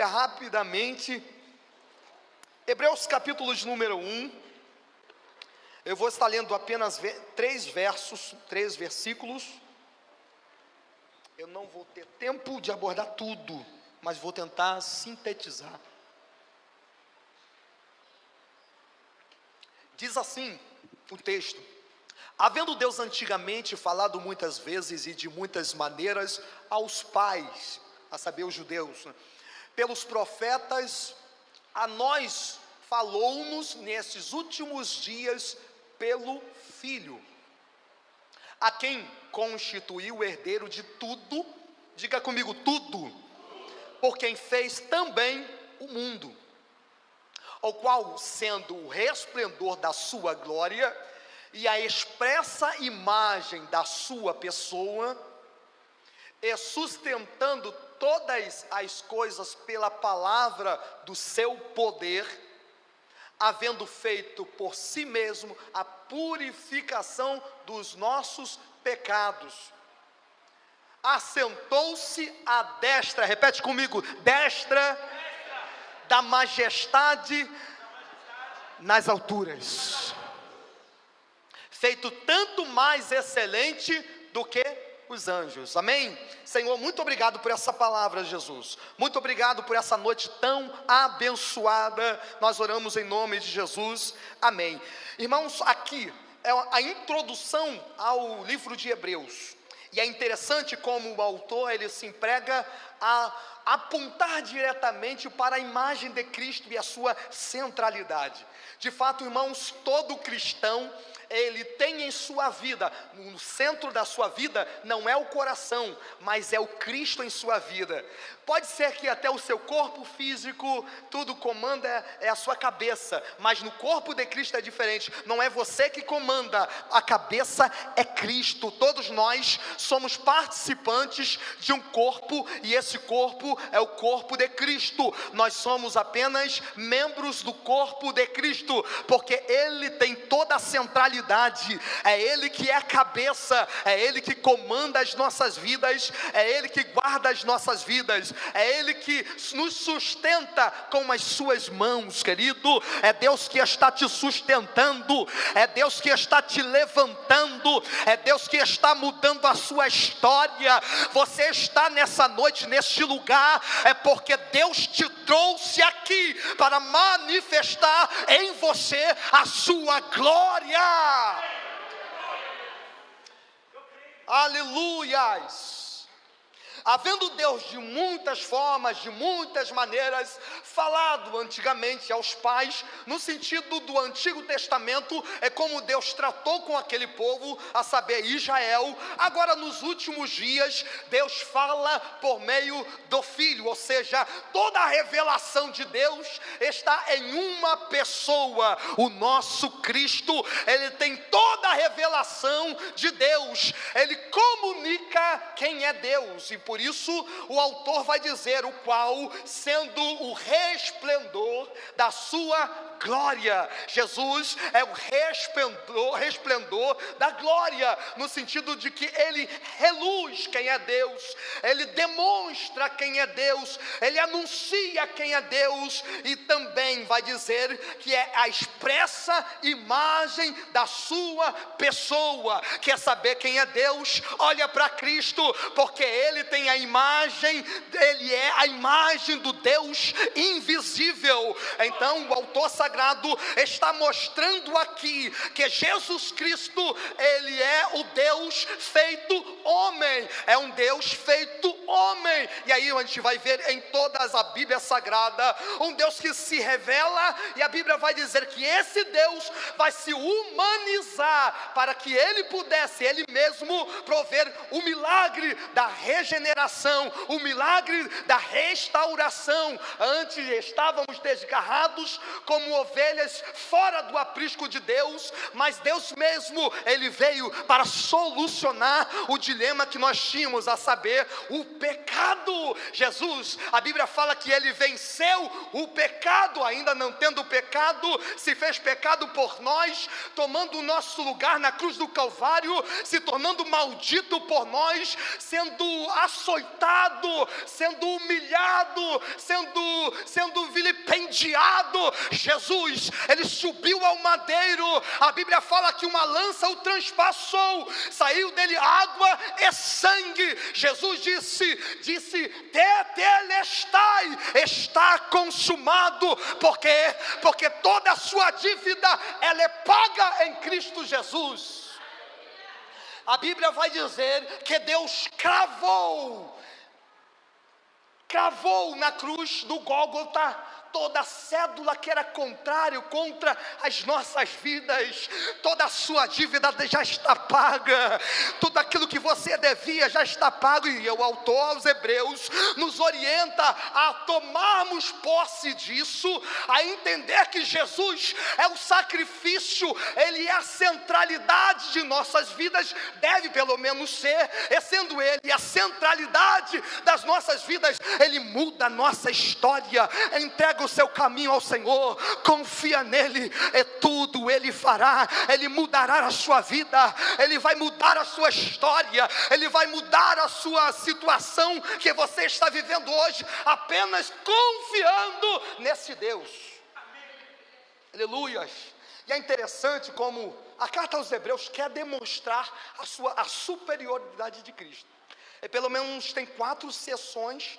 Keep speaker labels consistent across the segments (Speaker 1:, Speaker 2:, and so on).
Speaker 1: Rapidamente, Hebreus capítulo de número 1, eu vou estar lendo apenas 3 versículos. Eu não vou ter tempo de abordar tudo, mas vou tentar sintetizar. Diz assim o texto: havendo Deus antigamente falado muitas vezes e de muitas maneiras aos pais, a saber, os judeus, pelos profetas, a nós falou-nos nesses últimos dias pelo Filho, a quem constituiu o herdeiro de tudo, diga comigo, tudo, por quem fez também o mundo, o qual, sendo o resplendor da sua glória e a expressa imagem da sua pessoa, e sustentando todas as coisas pela palavra do seu poder, havendo feito por si mesmo a purificação dos nossos pecados, assentou-se à destra, repete comigo, destra da majestade nas alturas, feito tanto mais excelente do que os anjos, amém? Senhor, muito obrigado por essa palavra, Jesus, muito obrigado por essa noite tão abençoada, nós oramos em nome de Jesus, amém. Irmãos, aqui é a introdução ao livro de Hebreus, e é interessante como o autor, ele se emprega a apontar diretamente para a imagem de Cristo e a sua centralidade. De fato, irmãos, todo cristão, ele tem em sua vida, no centro da sua vida, não é o coração, mas é o Cristo em sua vida. Pode ser que até o seu corpo físico, tudo comanda é a sua cabeça, mas no corpo de Cristo é diferente, não é você que comanda, a cabeça é Cristo. Todos nós somos participantes de um corpo, e esse corpo é o corpo de Cristo. Nós somos apenas membros do corpo de Cristo, porque Ele tem toda a centralidade, é Ele que é a cabeça, é Ele que comanda as nossas vidas, é Ele que guarda as nossas vidas, é Ele que nos sustenta com as suas mãos, querido. É Deus que está te sustentando, é Deus que está te levantando, é Deus que está mudando a sua história. Você está nessa noite, neste lugar, é porque Deus te trouxe aqui para manifestar em você a sua glória. Aleluias. Havendo Deus de muitas formas, de muitas maneiras, falado antigamente aos pais, no sentido do Antigo Testamento, é como Deus tratou com aquele povo, a saber, Israel. Agora nos últimos dias, Deus fala por meio do Filho, ou seja, toda a revelação de Deus está em uma pessoa, o nosso Cristo. Ele tem toda a revelação de Deus, Ele comunica quem é Deus, e por isso o autor vai dizer, o qual, sendo o resplendor da sua glória. Jesus é o resplendor da glória, no sentido de que Ele reluz quem é Deus, Ele demonstra quem é Deus, Ele anuncia quem é Deus, e também vai dizer que é a expressa imagem da sua pessoa. Quer saber quem é Deus? Olha para Cristo, porque Ele tem a imagem, Ele é a imagem do Deus invisível. Então o autor sagrado está mostrando aqui que Jesus Cristo, Ele é o Deus feito homem, é um Deus feito homem. E aí a gente vai ver em toda a Bíblia Sagrada, um Deus que se revela, e a Bíblia vai dizer que esse Deus vai se humanizar, para que Ele pudesse, Ele mesmo, prover o milagre da regeneração, o milagre da restauração. Antes estávamos desgarrados como ovelhas fora do aprisco de Deus, mas Deus mesmo, Ele veio para solucionar o dilema que nós tínhamos, a saber, o pecado. Jesus, a Bíblia fala que Ele venceu o pecado, ainda não tendo pecado, se fez pecado por nós, tomando o nosso lugar na cruz do Calvário, se tornando maldito por nós, sendo açoitado, sendo humilhado, sendo vilipendiado, Jesus, ele subiu ao madeiro. A Bíblia fala que uma lança o transpassou, saiu dele água e sangue. Jesus disse, tetelestai, está consumado. Por quê? Porque toda a sua dívida, ela é paga em Cristo Jesus. A Bíblia vai dizer que Deus cravou na cruz do Gólgota toda a cédula que era contrário contra as nossas vidas. Toda a sua dívida já está paga, tudo aquilo que você devia já está pago. E o autor aos Hebreus nos orienta a tomarmos posse disso, a entender que Jesus é o sacrifício, ele é a centralidade de nossas vidas, deve pelo menos ser, e sendo ele a centralidade das nossas vidas, ele muda a nossa história. Entrega o seu caminho ao Senhor, confia nele, e tudo ele fará. Ele mudará a sua vida, ele vai mudar a sua história, ele vai mudar a sua situação que você está vivendo hoje, apenas confiando nesse Deus. Aleluias. E é interessante como a carta aos Hebreus quer demonstrar a superioridade de Cristo. E pelo menos tem 4 sessões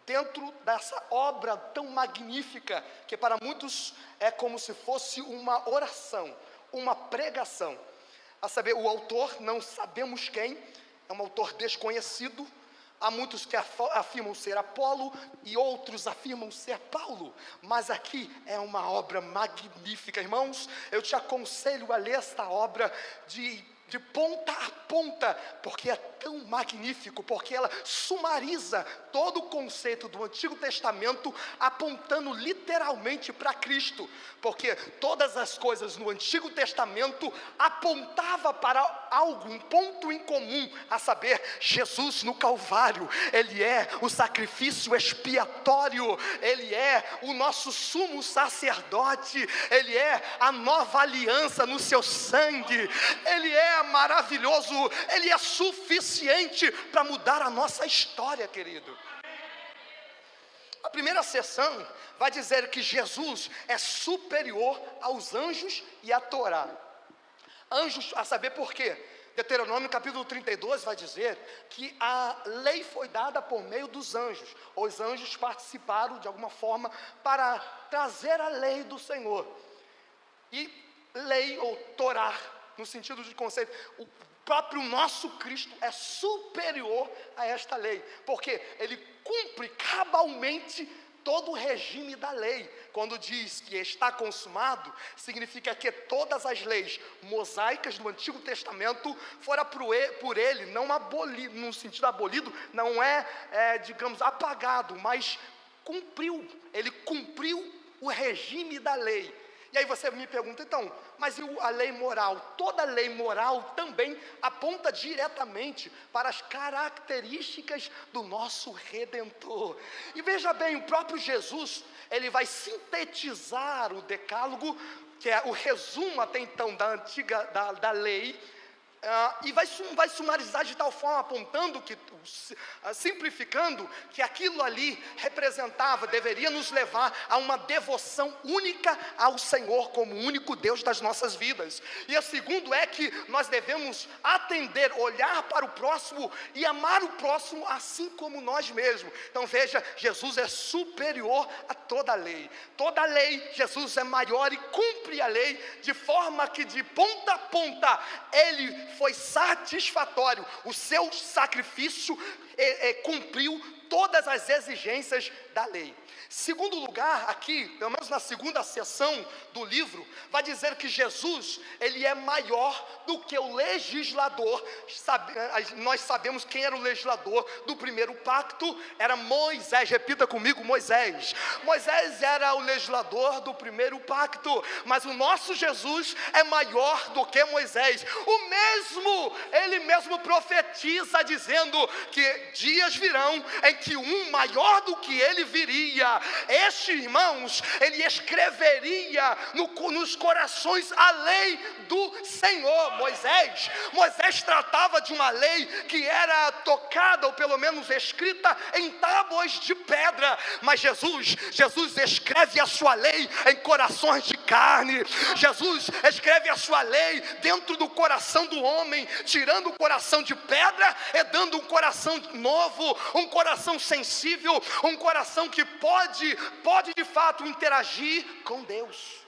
Speaker 1: dentro dessa obra tão magnífica, que para muitos é como se fosse uma oração, uma pregação. A saber, o autor, não sabemos quem, é um autor desconhecido. Há muitos que afirmam ser Apolo e outros afirmam ser Paulo, mas aqui é uma obra magnífica, irmãos. Eu te aconselho a ler esta obra de ponta a ponta, porque é tão magnífico, porque ela sumariza todo o conceito do Antigo Testamento, apontando literalmente para Cristo, porque todas as coisas no Antigo Testamento apontava para algo, um ponto em comum, a saber, Jesus no Calvário. Ele é o sacrifício expiatório, ele é o nosso sumo sacerdote, ele é a nova aliança no seu sangue, ele é maravilhoso, ele é suficiente para mudar a nossa história, querido. A primeira sessão vai dizer que Jesus é superior aos anjos e à Torá. Anjos, a saber por quê? Deuteronômio capítulo 32 vai dizer que a lei foi dada por meio dos anjos. Os anjos participaram de alguma forma para trazer a lei do Senhor. E lei ou Torá, no sentido de conceito, o próprio nosso Cristo é superior a esta lei, porque ele cumpre cabalmente todo o regime da lei. Quando diz que está consumado, significa que todas as leis mosaicas do Antigo Testamento foram por ele, não abolido, no sentido abolido, não digamos, apagado, mas ele cumpriu o regime da lei. E aí você me pergunta, então, mas e a lei moral? Toda lei moral também aponta diretamente para as características do nosso Redentor. E veja bem, o próprio Jesus, ele vai sintetizar o decálogo, que é o resumo até então da lei, e vai sumarizar de tal forma, apontando que, simplificando, que aquilo ali deveria nos levar a uma devoção única ao Senhor como único Deus das nossas vidas. E o segundo é que nós devemos atender, olhar para o próximo e amar o próximo assim como nós mesmos. Então veja, Jesus é superior a toda a lei. Toda a lei, Jesus é maior e cumpre a lei de forma que de ponta a ponta ele foi satisfatório. O seu sacrifício cumpriu todas as exigências da lei. Segundo lugar, aqui, pelo menos na segunda seção do livro, vai dizer que Jesus, ele é maior do que o legislador. Nós sabemos quem era o legislador do primeiro pacto, era Moisés. Repita comigo, Moisés. Moisés era o legislador do primeiro pacto, mas o nosso Jesus é maior do que Moisés. Ele mesmo profetiza dizendo que dias virão em que um maior do que ele viria. Este, irmãos, ele escreveria nos corações a lei do Senhor. Moisés tratava de uma lei que era tocada, ou pelo menos escrita em tábuas de pedra, mas Jesus escreve a sua lei em corações de carne. Jesus escreve a sua lei dentro do coração do homem, tirando o coração de pedra e dando um coração novo, um coração sensível, um coração que pode de fato interagir com Deus.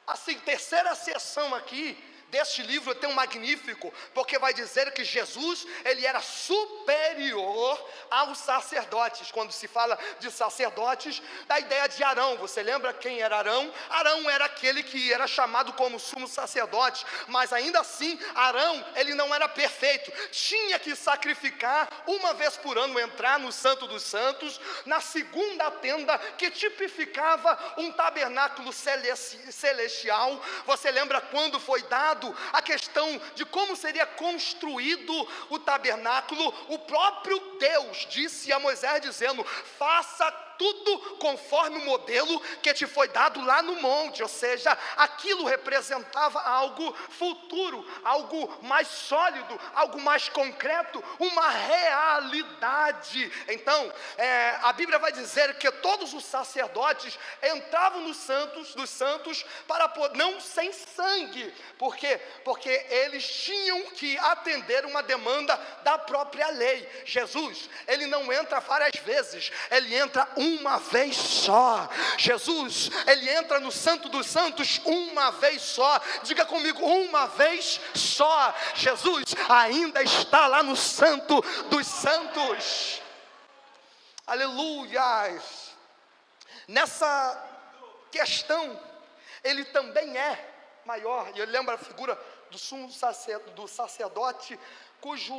Speaker 1: Assim, terceira seção aqui deste livro tem um magnífico, porque vai dizer que Jesus, ele era superior aos sacerdotes. Quando se fala de sacerdotes, da ideia de Arão. Você lembra quem era Arão? Arão era aquele que era chamado como sumo sacerdote, mas ainda assim, Arão, ele não era perfeito. Tinha que sacrificar uma vez por ano, entrar no Santo dos Santos, na segunda tenda, que tipificava um tabernáculo celestial. Você lembra quando foi dado a questão de como seria construído o tabernáculo? O próprio Deus disse a Moisés, dizendo: faça tudo conforme o modelo que te foi dado lá no monte. Ou seja, aquilo representava algo futuro, algo mais sólido, algo mais concreto, uma realidade. Então, a Bíblia vai dizer que todos os sacerdotes entravam nos santos dos santos para não sem sangue. Por quê? Porque eles tinham que atender uma demanda da própria lei. Jesus, ele não entra várias vezes, ele entra uma vez só. Jesus, ele entra no Santo dos Santos uma vez só. Diga comigo, uma vez só. Jesus ainda está lá no Santo dos Santos. Aleluia. Nessa questão, ele também é maior. E eu lembro a figura do sumo sacerdote, cujo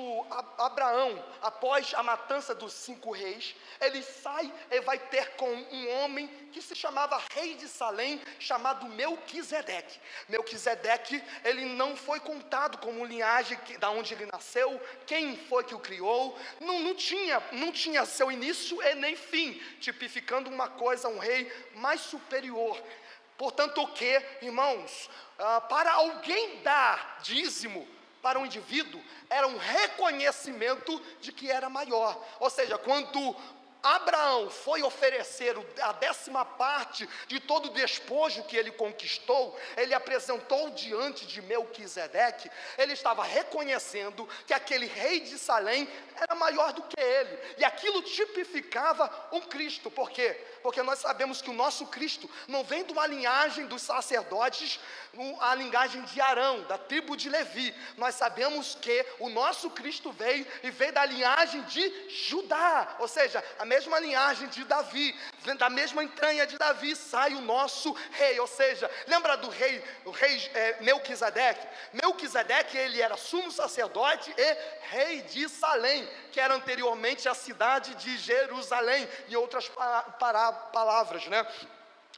Speaker 1: Abraão, após a matança dos 5 reis, ele sai e vai ter com um homem que se chamava rei de Salém, chamado Melquisedeque. Melquisedeque, ele não foi contado como linhagem da onde ele nasceu, quem foi que o criou, não tinha seu início e nem fim, tipificando uma coisa, um rei mais superior. Portanto, o que, irmãos, para alguém dar dízimo para um indivíduo, era um reconhecimento de que era maior. Ou seja, quando Abraão foi oferecer a 10ª parte de todo o despojo que ele conquistou, ele apresentou diante de Melquisedeque, ele estava reconhecendo que aquele rei de Salém era maior do que ele, e aquilo tipificava um Cristo. Por quê? Porque nós sabemos que o nosso Cristo não vem de uma linhagem dos sacerdotes, a linhagem de Arão, da tribo de Levi. Nós sabemos que o nosso Cristo veio da linhagem de Judá, ou seja, a mesma linhagem de Davi, da mesma entranha de Davi sai o nosso rei. Ou seja, lembra do rei Melquisedeque? Melquisedeque, ele era sumo sacerdote e rei de Salém, que era anteriormente a cidade de Jerusalém, em outras palavras, né?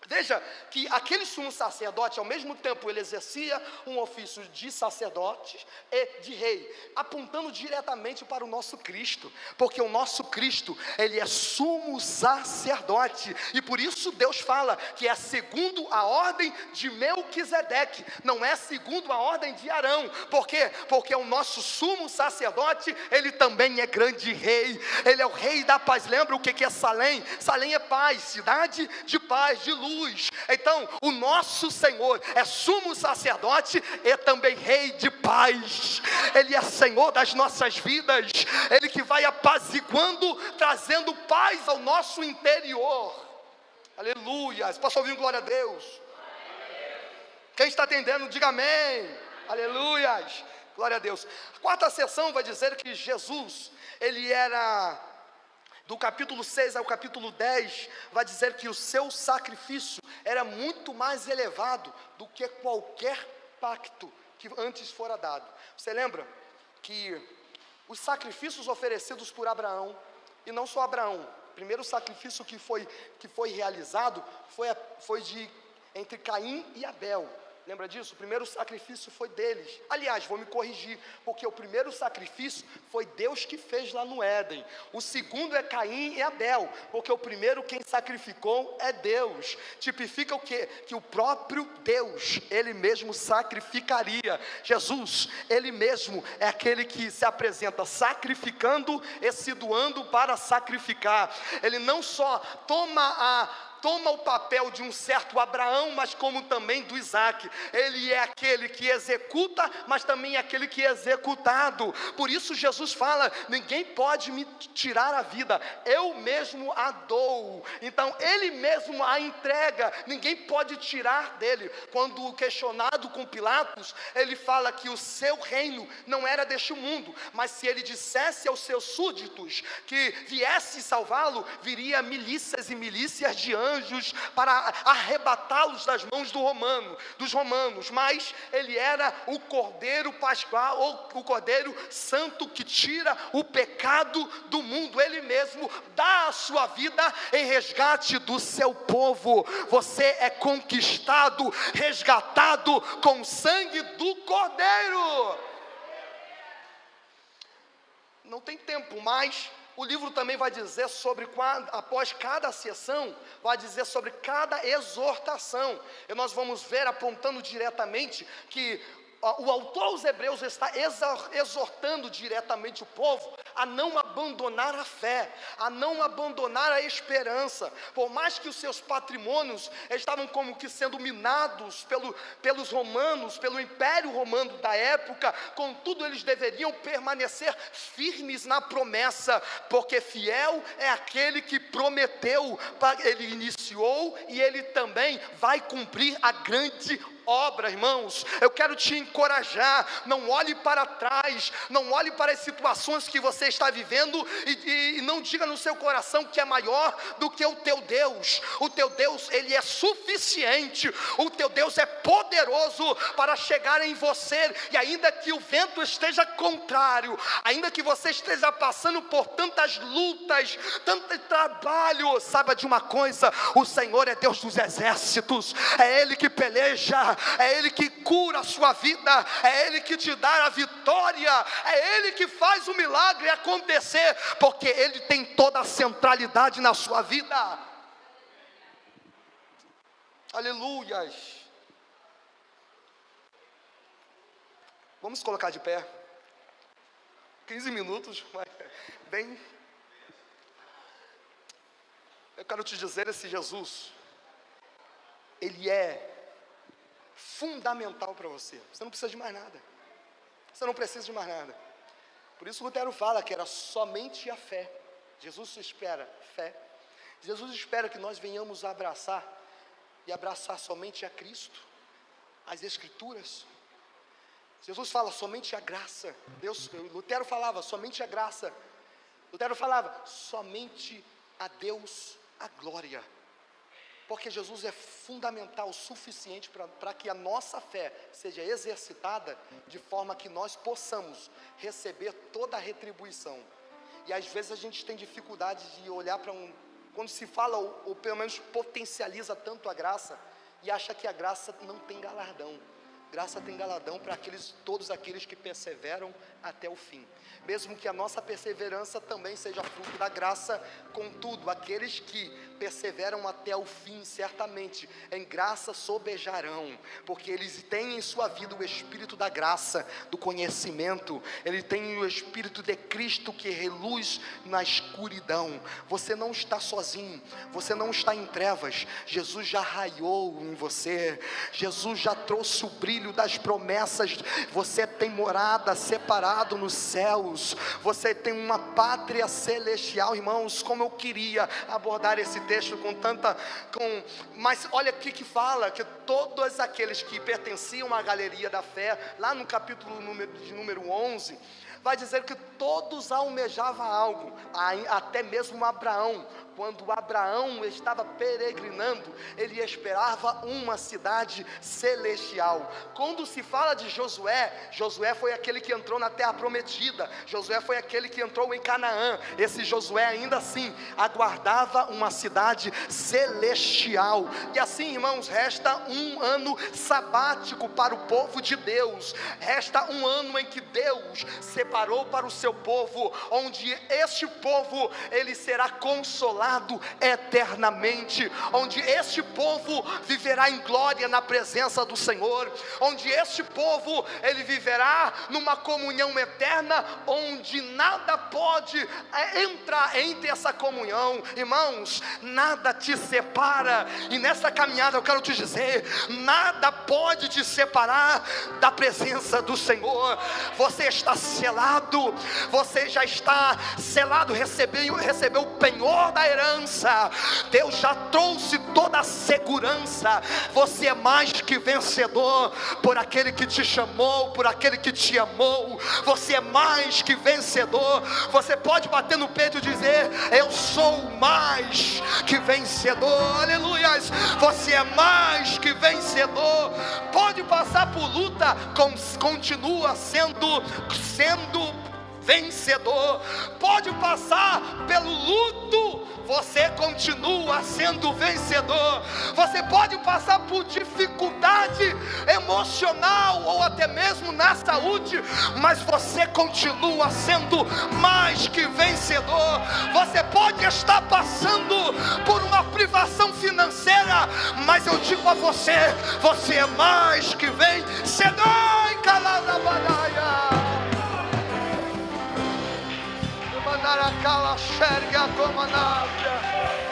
Speaker 1: Veja que aquele sumo sacerdote, ao mesmo tempo, ele exercia um ofício de sacerdote e de rei, apontando diretamente para o nosso Cristo, porque o nosso Cristo, ele é sumo sacerdote, e por isso Deus fala que é segundo a ordem de Melquisedeque, não é segundo a ordem de Arão. Por quê? Porque o nosso sumo sacerdote, ele também é grande rei, ele é o rei da paz. Lembra o que é Salém? Salém é paz, cidade de paz, de luz. Então, o nosso Senhor é sumo sacerdote e também rei de paz. Ele é Senhor das nossas vidas, ele que vai apaziguando, trazendo paz ao nosso interior. Aleluia. Posso ouvir um glória a Deus? Quem está atendendo, diga amém. Aleluia. Glória a Deus. A 4ª sessão vai dizer que Jesus, ele era, do capítulo 6 ao capítulo 10, vai dizer que o seu sacrifício era muito mais elevado do que qualquer pacto que antes fora dado. Você lembra que os sacrifícios oferecidos por Abraão, e não só Abraão, o primeiro sacrifício que foi realizado foi entre Caim e Abel. Lembra disso? O primeiro sacrifício foi deles. Aliás, vou me corrigir, porque o primeiro sacrifício foi Deus que fez lá no Éden. O segundo é Caim e Abel, porque o primeiro quem sacrificou é Deus. Tipifica o quê? Que o próprio Deus, Ele mesmo sacrificaria. Jesus, Ele mesmo é aquele que se apresenta sacrificando e se doando para sacrificar. Ele não só toma o papel de um certo Abraão, mas como também do Isaac. Ele é aquele que executa, mas também é aquele que é executado. Por isso Jesus fala: ninguém pode me tirar a vida, eu mesmo a dou. Então Ele mesmo a entrega, ninguém pode tirar dele. Quando questionado com Pilatos, ele fala que o seu reino não era deste mundo, mas se ele dissesse aos seus súditos que viesse salvá-lo, viria milícias e milícias de anjos para arrebatá-los das mãos dos romanos, mas ele era o Cordeiro Pascual, ou o Cordeiro Santo que tira o pecado do mundo. Ele mesmo dá a sua vida em resgate do seu povo. Você é conquistado, resgatado com o sangue do Cordeiro. Não tem tempo, mas o livro também vai dizer sobre, após cada sessão, vai dizer sobre cada exortação. E nós vamos ver, apontando diretamente, que o autor aos Hebreus está exortando diretamente o povo a não abandonar a fé, a não abandonar a esperança. Por mais que os seus patrimônios estavam como que sendo minados pelos romanos, pelo Império Romano da época, contudo eles deveriam permanecer firmes na promessa, porque fiel é aquele que prometeu, ele iniciou e ele também vai cumprir a grande obra. Irmãos, eu quero te encorajar, não olhe para trás, não olhe para as situações que você está vivendo e não diga no seu coração que é maior do que o teu Deus. O teu Deus, Ele é suficiente, o teu Deus é poderoso para chegar em você, e ainda que o vento esteja contrário, ainda que você esteja passando por tantas lutas, tanto trabalho, saiba de uma coisa: o Senhor é Deus dos exércitos, é Ele que peleja, é Ele que cura a sua vida, é Ele que te dá a vitória, é Ele que faz o milagre acontecer, porque Ele tem toda a centralidade na sua vida. Aleluias. Vamos colocar de pé. 15 minutos, bem. Eu quero te dizer, esse Jesus, Ele é fundamental para você. Você não precisa de mais nada. Você não precisa de mais nada. Por isso Lutero fala que era somente a fé. Jesus espera fé. Jesus espera que nós venhamos a abraçar, e abraçar somente a Cristo, as Escrituras. Jesus fala somente a graça. Lutero falava somente a graça. Lutero falava somente a Deus a glória. Porque Jesus é fundamental, suficiente para que a nossa fé seja exercitada, de forma que nós possamos receber toda a retribuição. E às vezes a gente tem dificuldade de olhar para quando se fala, ou pelo menos potencializa tanto a graça, e acha que a graça não tem galardão. Graça tem galardão para todos aqueles que perseveram até o fim. Mesmo que a nossa perseverança também seja fruto da graça, contudo, aqueles que perseveram até o fim, certamente em graça sobejarão, porque eles têm em sua vida o Espírito da graça, do conhecimento. Ele tem o Espírito de Cristo que reluz na escuridão. Você não está sozinho, você não está em trevas. Jesus já raiou em você, Jesus já trouxe o brilho das promessas. Você tem morada separado nos céus, você tem uma pátria celestial. Irmãos, como eu queria abordar esse texto mas olha aqui que fala que todos aqueles que pertenciam à galeria da fé, lá no capítulo número 11, vai dizer que todos almejavam algo, até mesmo Abraão. quando Abraão estava peregrinando, ele esperava uma cidade celestial. Quando se fala de Josué, Josué foi aquele que entrou na terra prometida, Josué foi aquele que entrou em Canaã. Esse Josué ainda assim aguardava uma cidade celestial. E assim, irmãos, resta um ano sabático para o povo de Deus, resta um ano em que Deus separou para o seu povo, onde este povo, ele será consolado eternamente, onde este povo viverá em glória na presença do Senhor, onde este povo, ele viverá numa comunhão eterna, onde nada pode entrar entre essa comunhão. Irmãos, nada te separa, e nessa caminhada eu quero te dizer, nada pode te separar da presença do Senhor. Você está selado, você já está selado, recebeu o penhor da herança, Deus já trouxe toda a segurança. Você é mais que vencedor, por aquele que te chamou, por aquele que te amou. Você é mais que vencedor. Você pode bater no peito e dizer: eu sou mais que vencedor. Aleluias. Você é mais que vencedor. Pode passar por luta, continua sendo vencedor. Pode passar pelo luto, você continua sendo vencedor. Você pode passar por dificuldade emocional ou até mesmo na saúde, mas você continua sendo mais que vencedor. Você pode estar passando por uma privação financeira, mas eu digo a você, você é mais que vencedor. Manaracala, xerga, comanávia.